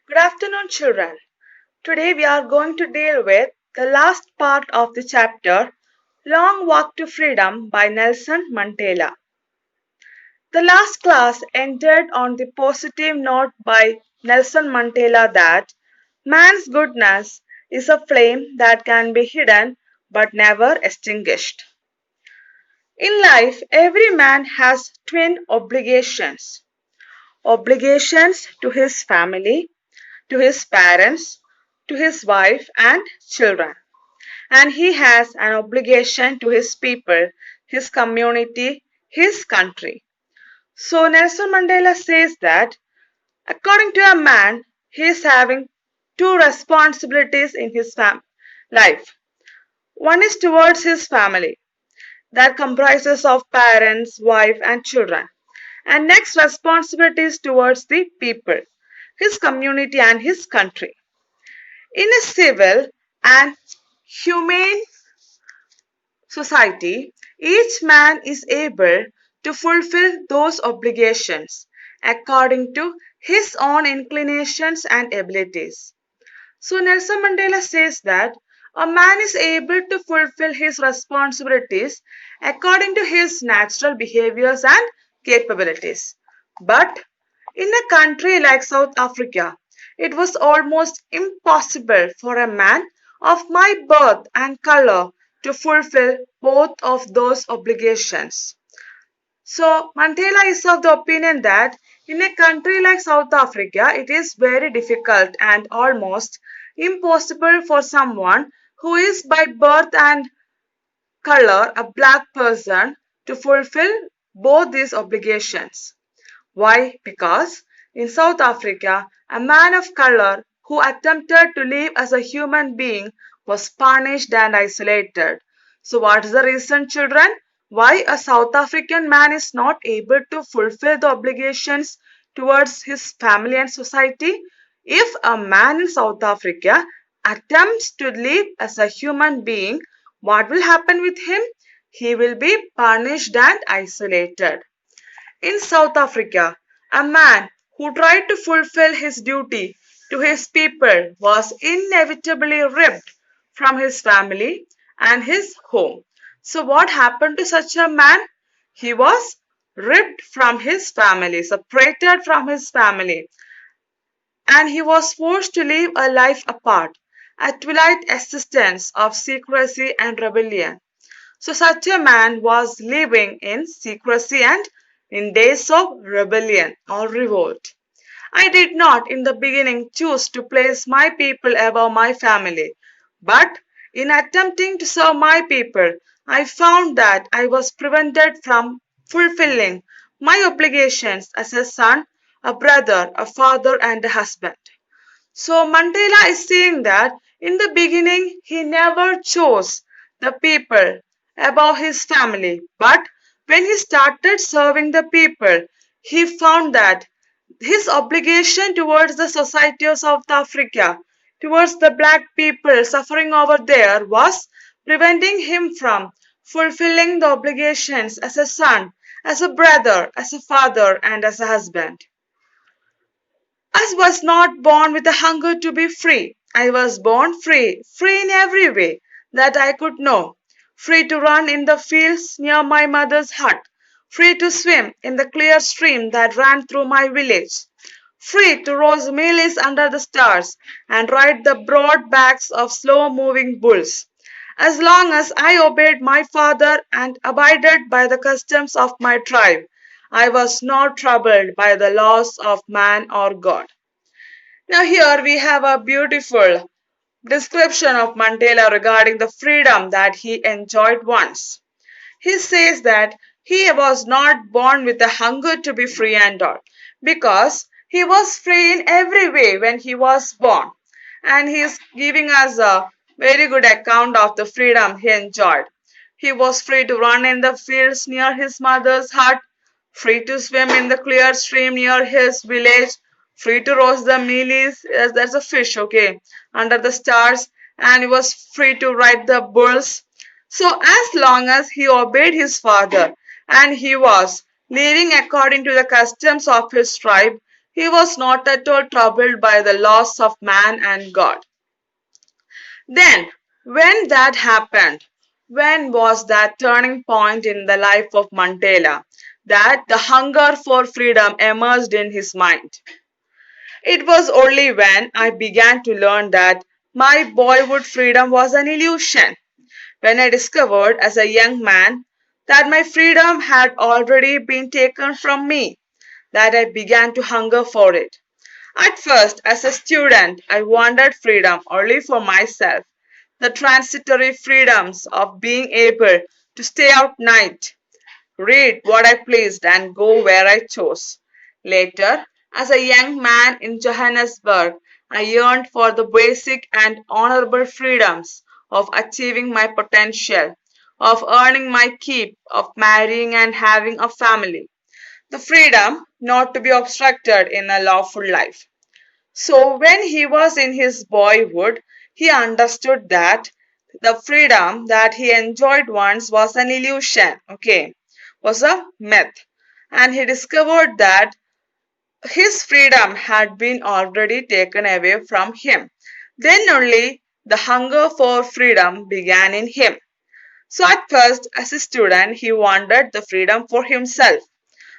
Good afternoon, children. Today we are going to deal with the last part of the chapter Long Walk to Freedom by Nelson Mandela. The last class ended on the positive note by Nelson Mandela that man's goodness is a flame that can be hidden but never extinguished. In life, every man has twin obligations to his family, to his parents, to his wife and children. And he has an obligation to his people, his community, his country. So Nelson Mandela says that according to a man, he is having two responsibilities in his life. One is towards his family, that comprises of parents, wife and children. And next responsibility is towards the people, his community and his country. In a civil and humane society, each man is able to fulfill those obligations according to his own inclinations and abilities. So Nelson Mandela says that a man is able to fulfill his responsibilities according to his natural behaviors and capabilities. But in a country like South Africa, it was almost impossible for a man of my birth and color to fulfill both of those obligations. So Mandela is of the opinion that in a country like South Africa, it is very difficult and almost impossible for someone who is by birth and color a black person to fulfill both these obligations. Why? Because in South Africa, a man of color who attempted to live as a human being was punished and isolated. So what is the reason, children? Why a South African man is not able to fulfill the obligations towards his family and society? If a man in South Africa attempts to live as a human being, what will happen with him? He will be punished and isolated. In South Africa, a man who tried to fulfill his duty to his people was inevitably ripped from his family and his home. So what happened to such a man? He was ripped from his family, separated from his family, and he was forced to live a life apart, a twilight existence of secrecy and rebellion. So such a man was living in secrecy and in days of rebellion or revolt. I did not in the beginning choose to place my people above my family, but in attempting to serve my people, I found that I was prevented from fulfilling my obligations as a son, a brother, a father, and a husband. So Mandela is saying that in the beginning he never chose the people above his family, but when he started serving the people, he found that his obligation towards the society of South Africa, towards the black people suffering over there, was preventing him from fulfilling the obligations as a son, as a brother, as a father, and as a husband. I was not born with a hunger to be free. I was born free, free in every way that I could know. Free to run in the fields near my mother's hut. Free to swim in the clear stream that ran through my village. Free to roast mealies under the stars and ride the broad backs of slow-moving bulls. As long as I obeyed my father and abided by the customs of my tribe, I was not troubled by the laws of man or God. Now here we have a beautiful description of Mandela regarding the freedom that he enjoyed once. He says that he was not born with a hunger to be free and all, because he was free in every way when he was born. And he is giving us a very good account of the freedom he enjoyed. He was free to run in the fields near his mother's hut, free to swim in the clear stream near his village, free to roast the mealies, as there's a fish, okay, under the stars, and he was free to ride the bulls. So as long as he obeyed his father and he was living according to the customs of his tribe, He was not at all troubled by the loss of man and God. Then, when that happened, when was that turning point in the life of Mandela that the hunger for freedom emerged in his mind? It was only when I began to learn that my boyhood freedom was an illusion, when I discovered as a young man that my freedom had already been taken from me, that I began to hunger for it. At first, as a student, I wanted freedom only for myself, the transitory freedoms of being able to stay out night, read what I pleased, and go where I chose. Later, as a young man in Johannesburg, I yearned for the basic and honorable freedoms of achieving my potential, of earning my keep, of marrying and having a family. The freedom not to be obstructed in a lawful life. So when he was in his boyhood, he understood that the freedom that he enjoyed once was an illusion, okay, was a myth. And he discovered that his freedom had been already taken away from him. Then only the hunger for freedom began in him. So at first, as a student, he wanted the freedom for himself.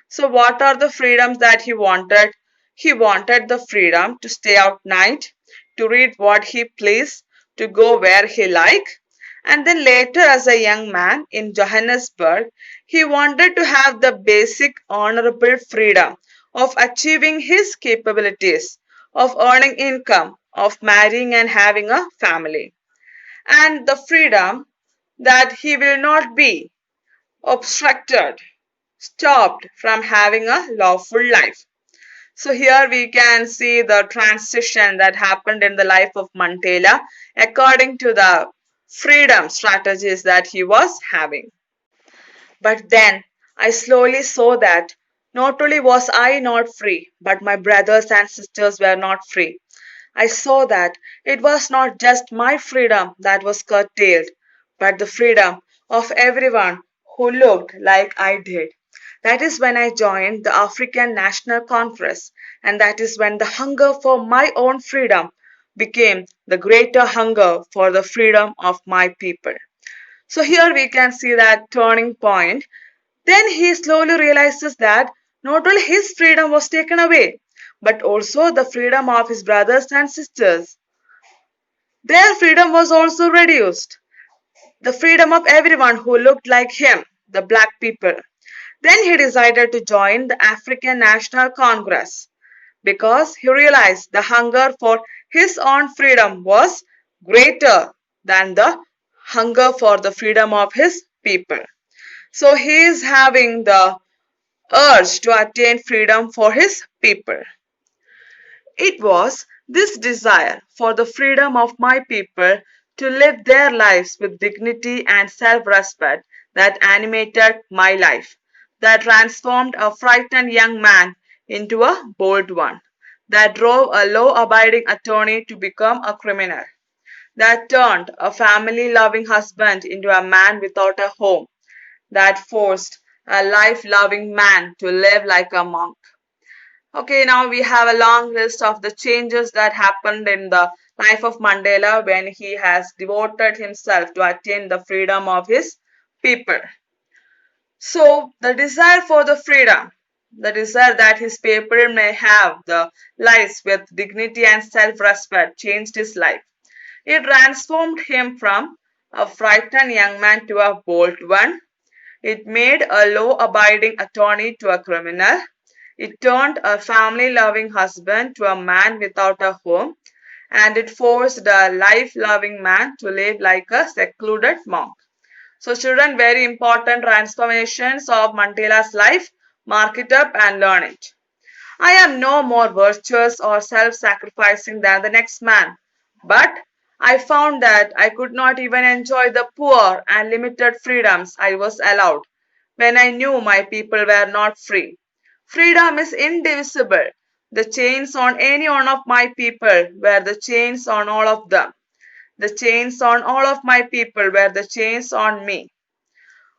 So what are the freedoms that he wanted? He wanted the freedom to stay out night, to read what he pleased, to go where he liked. And then later as a young man in Johannesburg, he wanted to have the basic honorable freedom of achieving his capabilities, of earning income, of marrying and having a family. And the freedom that he will not be obstructed, stopped from having a lawful life. So here we can see the transition that happened in the life of Mandela according to the freedom strategies that he was having. But then I slowly saw that not only was I not free, but my brothers and sisters were not free. I saw that it was not just my freedom that was curtailed, but the freedom of everyone who looked like I did. That is when I joined the African National Congress, and that is when the hunger for my own freedom became the greater hunger for the freedom of my people. So here we can see that turning point. Then he slowly realizes that not only his freedom was taken away, but also the freedom of his brothers and sisters. Their freedom was also reduced. The freedom of everyone who looked like him, the black people. Then he decided to join the African National Congress because he realized the hunger for his own freedom was greater than the hunger for the freedom of his people. So he is having the urge to attain freedom for his people. It was this desire for the freedom of my people to live their lives with dignity and self-respect that animated my life, that transformed a frightened young man into a bold one, that drove a law-abiding attorney to become a criminal, that turned a family-loving husband into a man without a home, that forced a life-loving man to live like a monk. Okay, now we have a long list of the changes that happened in the life of Mandela when he has devoted himself to attain the freedom of his people. So, the desire for the freedom, the desire that his people may have the lives with dignity and self-respect changed his life. It transformed him from a frightened young man to a bold one. It made a law-abiding attorney to a criminal. It turned a family-loving husband to a man without a home. And it forced a life-loving man to live like a secluded monk. So children, very important transformations of Mandela's life. Mark it up and learn it. I am no more virtuous or self-sacrificing than the next man. But I found that I could not even enjoy the poor and limited freedoms I was allowed when I knew my people were not free. Freedom is indivisible. The chains on any one of my people were the chains on all of them. The chains on all of my people were the chains on me.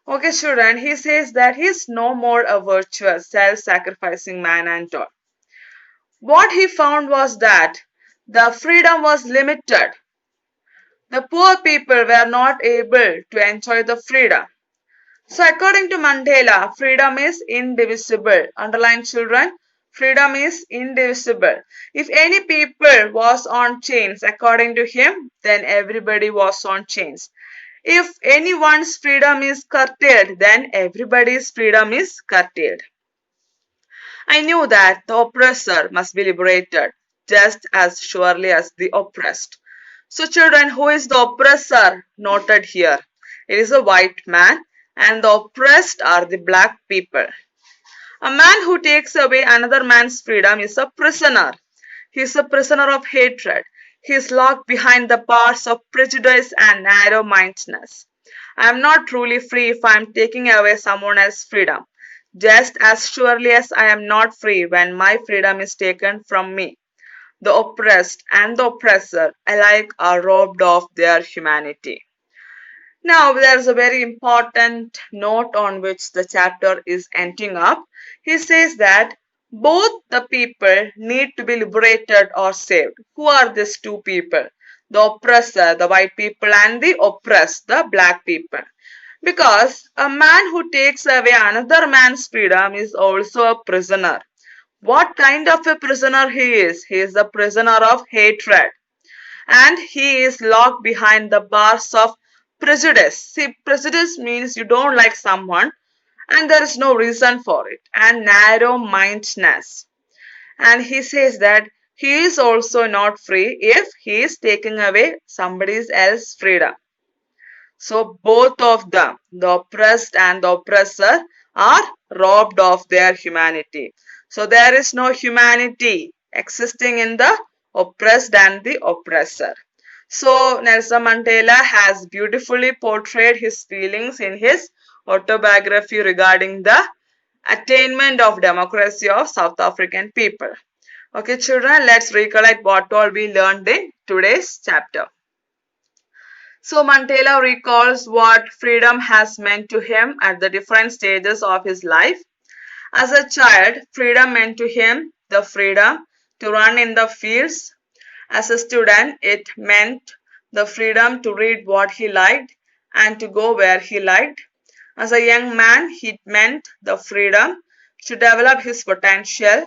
Okay, children, he says that he is no more a virtuous, self-sacrificing man and all. What he found was that the freedom was limited. The poor people were not able to enjoy the freedom. So according to Mandela, freedom is indivisible. Underline children, freedom is indivisible. If any people was on chains according to him, then everybody was on chains. If anyone's freedom is curtailed, then everybody's freedom is curtailed. I knew that the oppressor must be liberated just as surely as the oppressed. So children, who is the oppressor noted here? It is a white man and the oppressed are the black people. A man who takes away another man's freedom is a prisoner. He is a prisoner of hatred. He is locked behind the bars of prejudice and narrow-mindedness. I am not truly free if I am taking away someone else's freedom, just as surely as I am not free when my freedom is taken from me. The oppressed and the oppressor alike are robbed of their humanity. Now, there's a very important note on which the chapter is ending up. He says that both the people need to be liberated or saved. Who are these two people? The oppressor, the white people, and the oppressed, the black people. Because a man who takes away another man's freedom is also a prisoner. What kind of a prisoner he is? He is a prisoner of hatred. And he is locked behind the bars of prejudice. See, prejudice means you don't like someone and there is no reason for it. And narrow-mindedness. And he says that he is also not free if he is taking away somebody else's freedom. So both of them, the oppressed and the oppressor, are robbed of their humanity. So there is no humanity existing in the oppressed and the oppressor. So Nelson Mandela has beautifully portrayed his feelings in his autobiography regarding the attainment of democracy of South African people. Okay, children, let's recollect what all we learned in today's chapter. So Mandela recalls what freedom has meant to him at the different stages of his life. As a child, freedom meant to him the freedom to run in the fields. As a student, it meant the freedom to read what he liked and to go where he liked. As a young man, it meant the freedom to develop his potential,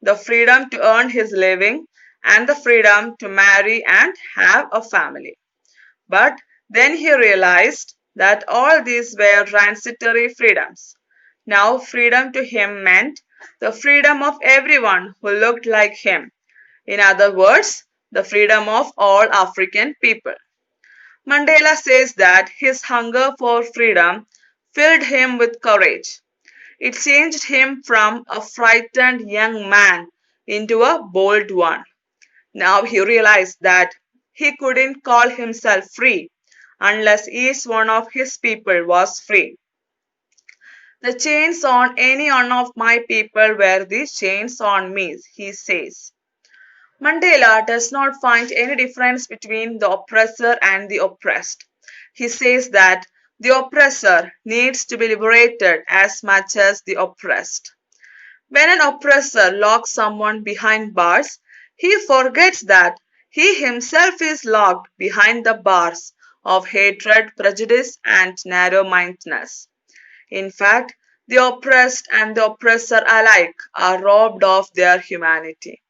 the freedom to earn his living, and the freedom to marry and have a family. But then he realized that all these were transitory freedoms. Now freedom to him meant the freedom of everyone who looked like him. In other words, the freedom of all African people. Mandela says that his hunger for freedom filled him with courage. It changed him from a frightened young man into a bold one. Now he realized that he couldn't call himself free unless each one of his people was free. The chains on any one of my people were the chains on me, he says. Mandela does not find any difference between the oppressor and the oppressed. He says that the oppressor needs to be liberated as much as the oppressed. When an oppressor locks someone behind bars, he forgets that he himself is locked behind the bars of hatred, prejudice, and narrow-mindedness. In fact, the oppressed and the oppressor alike are robbed of their humanity.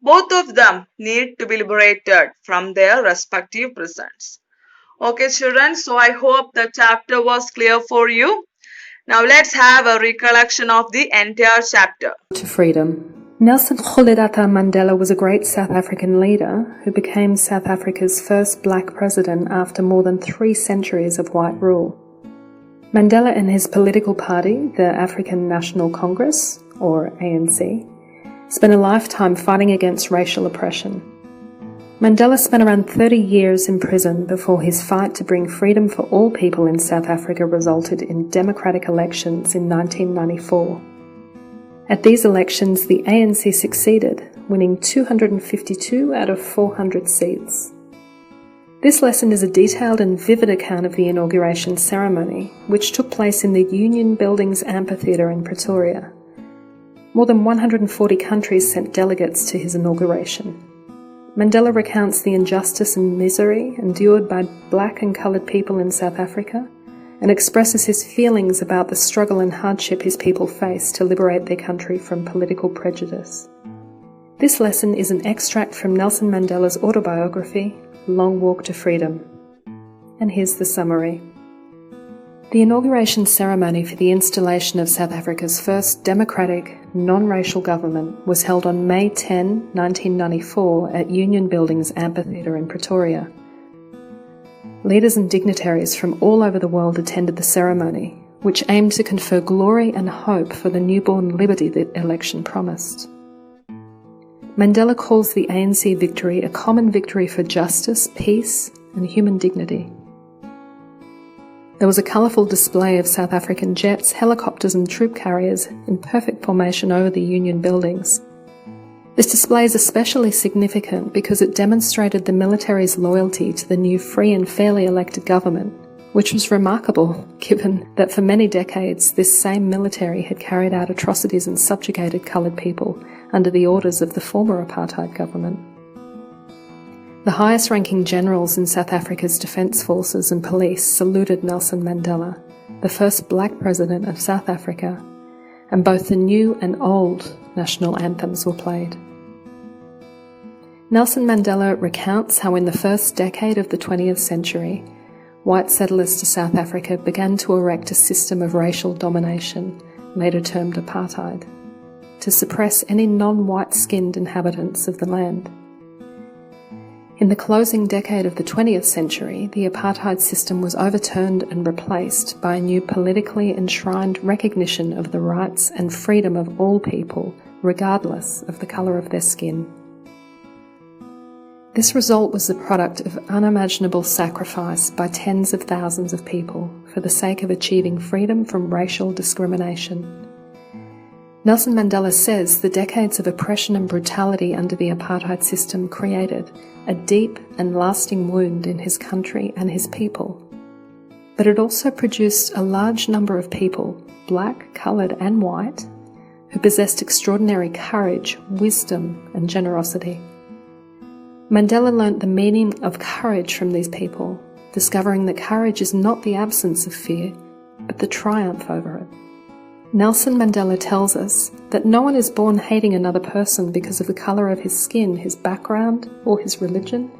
Both of them need to be liberated from their respective prisons. Okay, children, so I hope the chapter was clear for you. Now let's have a recollection of the entire chapter. To freedom. Nelson Rolihlahla Mandela was a great South African leader who became South Africa's first black president after more than 3 centuries of white rule. Mandela and his political party, the African National Congress, or ANC, spent a lifetime fighting against racial oppression. Mandela spent around 30 years in prison before his fight to bring freedom for all people in South Africa resulted in democratic elections in 1994. At these elections, the ANC succeeded, winning 252 out of 400 seats. This lesson is a detailed and vivid account of the inauguration ceremony, which took place in the Union Buildings Amphitheatre in Pretoria. More than 140 countries sent delegates to his inauguration. Mandela recounts the injustice and misery endured by black and coloured people in South Africa and expresses his feelings about the struggle and hardship his people face to liberate their country from political prejudice. This lesson is an extract from Nelson Mandela's autobiography, Long Walk to Freedom. And here's the summary. The inauguration ceremony for the installation of South Africa's first democratic, non-racial government was held on May 10, 1994 at Union Buildings Amphitheatre in Pretoria. Leaders and dignitaries from all over the world attended the ceremony, which aimed to confer glory and hope for the newborn liberty that election promised. Mandela calls the ANC victory a common victory for justice, peace, and human dignity. There was a colourful display of South African jets, helicopters and troop carriers in perfect formation over the Union buildings. This display is especially significant because it demonstrated the military's loyalty to the new free and fairly elected government, which was remarkable given that for many decades this same military had carried out atrocities and subjugated coloured people under the orders of the former apartheid government. The highest-ranking generals in South Africa's defence forces and police saluted Nelson Mandela, the first black president of South Africa, and both the new and old national anthems were played. Nelson Mandela recounts how in the first decade of the 20th century, white settlers to South Africa began to erect a system of racial domination, later termed apartheid, to suppress any non-white-skinned inhabitants of the land. In the closing decade of the 20th century, the apartheid system was overturned and replaced by a new politically enshrined recognition of the rights and freedom of all people, regardless of the colour of their skin. This result was the product of unimaginable sacrifice by tens of thousands of people for the sake of achieving freedom from racial discrimination. Nelson Mandela says the decades of oppression and brutality under the apartheid system created a deep and lasting wound in his country and his people. But it also produced a large number of people, black, coloured and white, who possessed extraordinary courage, wisdom and generosity. Mandela learnt the meaning of courage from these people, discovering that courage is not the absence of fear, but the triumph over it. Nelson Mandela tells us that no one is born hating another person because of the colour of his skin, his background, or his religion.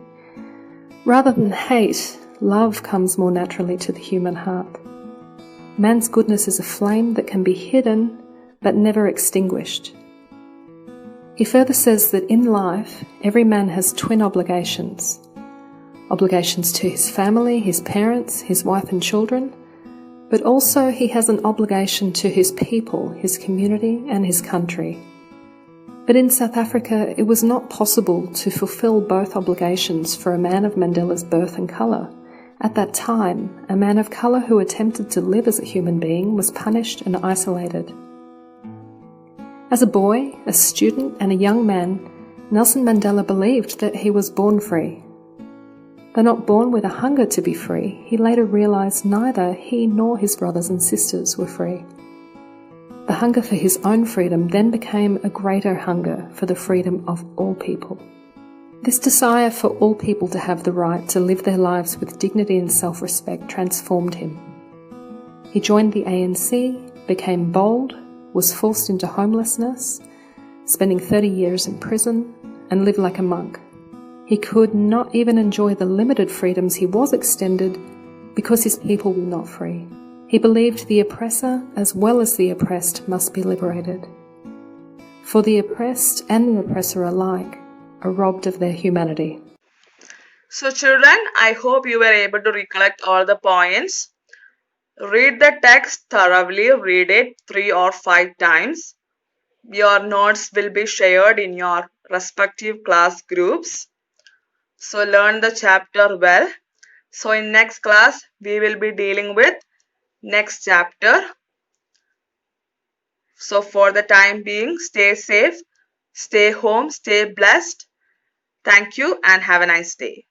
Rather than hate, love comes more naturally to the human heart. Man's goodness is a flame that can be hidden but never extinguished. He further says that in life, every man has twin obligations. Obligations to his family, his parents, his wife and children, but also he has an obligation to his people, his community and his country. But in South Africa, it was not possible to fulfill both obligations for a man of Mandela's birth and colour. At that time, a man of colour who attempted to live as a human being was punished and isolated. As a boy, a student and a young man, Nelson Mandela believed that he was born free. Though not born with a hunger to be free, he later realised neither he nor his brothers and sisters were free. The hunger for his own freedom then became a greater hunger for the freedom of all people. This desire for all people to have the right to live their lives with dignity and self-respect transformed him. He joined the ANC, became bold, was forced into homelessness, spending 30 years in prison, and lived like a monk. He could not even enjoy the limited freedoms he was extended because his people were not free. He believed the oppressor as well as the oppressed must be liberated. For the oppressed and the oppressor alike are robbed of their humanity. So children, I hope you were able to recollect all the points. Read the text thoroughly, read it 3 or 5 times. Your notes will be shared in your respective class groups. So learn the chapter well. So in next class, we will be dealing with next chapter. So for the time being, stay safe, stay home, stay blessed. Thank you and have a nice day.